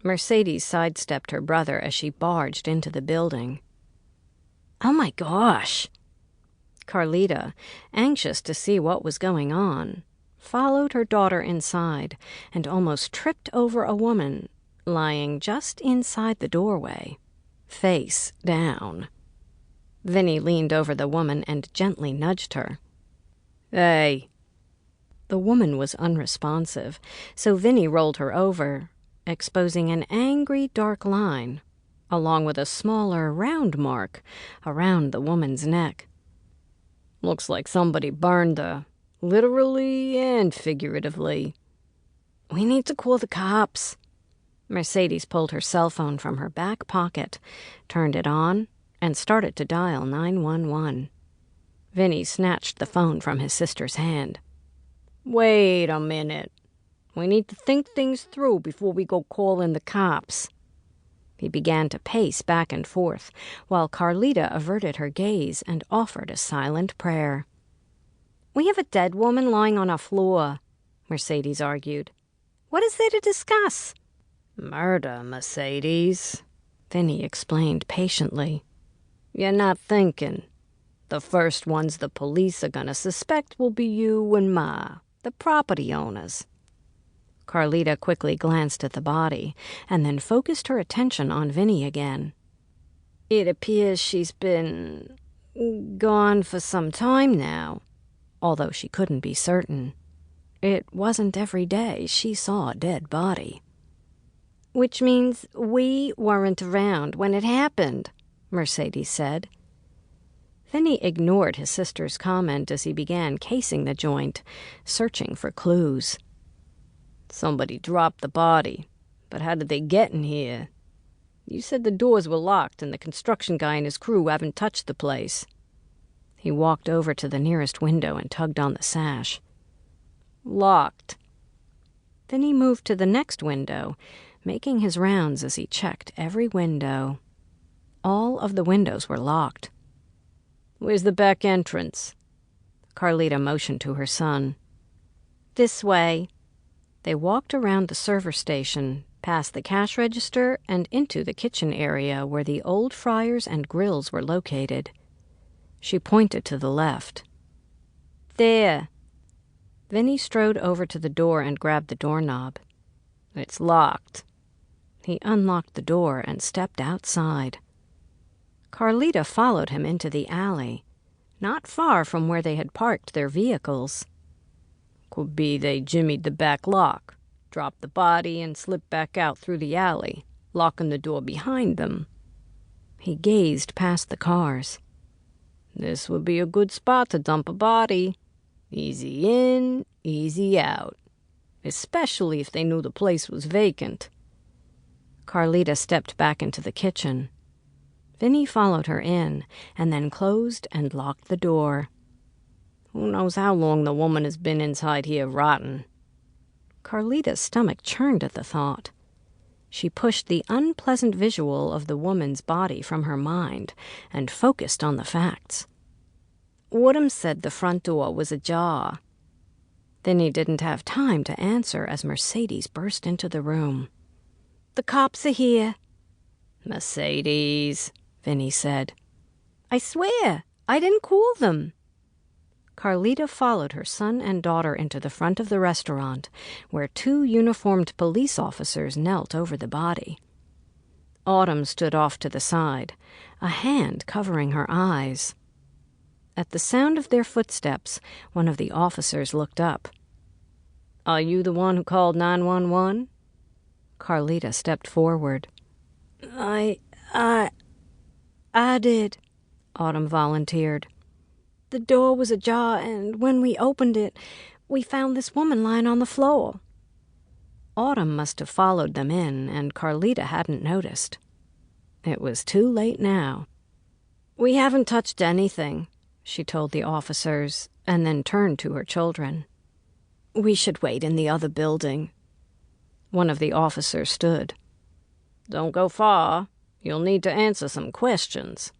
Mercedes sidestepped her brother as she barged into the building. "Oh my gosh!" Carlita, anxious to see what was going on, followed her daughter inside and almost tripped over a woman lying just inside the doorway, face down. Vinny leaned over the woman and gently nudged her. "Hey." The woman was unresponsive, so Vinny rolled her over, exposing an angry dark line, along with a smaller round mark around the woman's neck. "Looks like somebody burned her, literally and figuratively." "We need to call the cops." Mercedes pulled her cell phone from her back pocket, turned it on, and started to dial 911. Vinny snatched the phone from his sister's hand. "Wait a minute. We need to think things through before we go call in the cops." He began to pace back and forth, while Carlita averted her gaze and offered a silent prayer. "We have a dead woman lying on our floor," Mercedes argued. "What is there to discuss?" "Murder, Mercedes," Vinny explained patiently. "You're not thinking. The first ones the police are gonna suspect will be you and Ma, the property owners." Carlita quickly glanced at the body and then focused her attention on Vinny again. "It appears she's been gone for some time now," although she couldn't be certain. It wasn't every day she saw a dead body. "Which means we weren't around when it happened," Mercedes said. Vinny ignored his sister's comment as he began casing the joint, searching for clues. "Somebody dropped the body, but how did they get in here? You said the doors were locked and the construction guy and his crew haven't touched the place." He walked over to the nearest window and tugged on the sash. "Locked." Then he moved to the next window, making his rounds as he checked every window. All of the windows were locked. "Where's the back entrance?" Carlita motioned to her son. "This way." They walked around the server station, past the cash register, and into the kitchen area where the old fryers and grills were located. She pointed to the left. "There." Vinny strode over to the door and grabbed the doorknob. "It's locked." He unlocked the door and stepped outside. Carlita followed him into the alley, not far from where they had parked their vehicles. "Could be they jimmied the back lock, dropped the body, and slipped back out through the alley, locking the door behind them." He gazed past the cars. "This would be a good spot to dump a body. Easy in, easy out. Especially if they knew the place was vacant." Carlita stepped back into the kitchen. Vinny followed her in, and then closed and locked the door. "Who knows how long the woman has been inside here rotting?" Carlita's stomach churned at the thought. She pushed the unpleasant visual of the woman's body from her mind and focused on the facts. "Woodham said the front door was ajar." Vinny didn't have time to answer as Mercedes burst into the room. "The cops are here." "Mercedes," Vinny said. "I swear, I didn't call them." Carlita followed her son and daughter into the front of the restaurant, where 2 uniformed police officers knelt over the body. Autumn stood off to the side, a hand covering her eyes. At the sound of their footsteps, one of the officers looked up. "Are you the one who called 911? Carlita stepped forward. I did," Autumn volunteered. "The door was ajar, and when we opened it, we found this woman lying on the floor." Autumn must have followed them in, and Carlita hadn't noticed. It was too late now. "We haven't touched anything," she told the officers, and then turned to her children. "We should wait in the other building." One of the officers stood. "Don't go far. You'll need to answer some questions."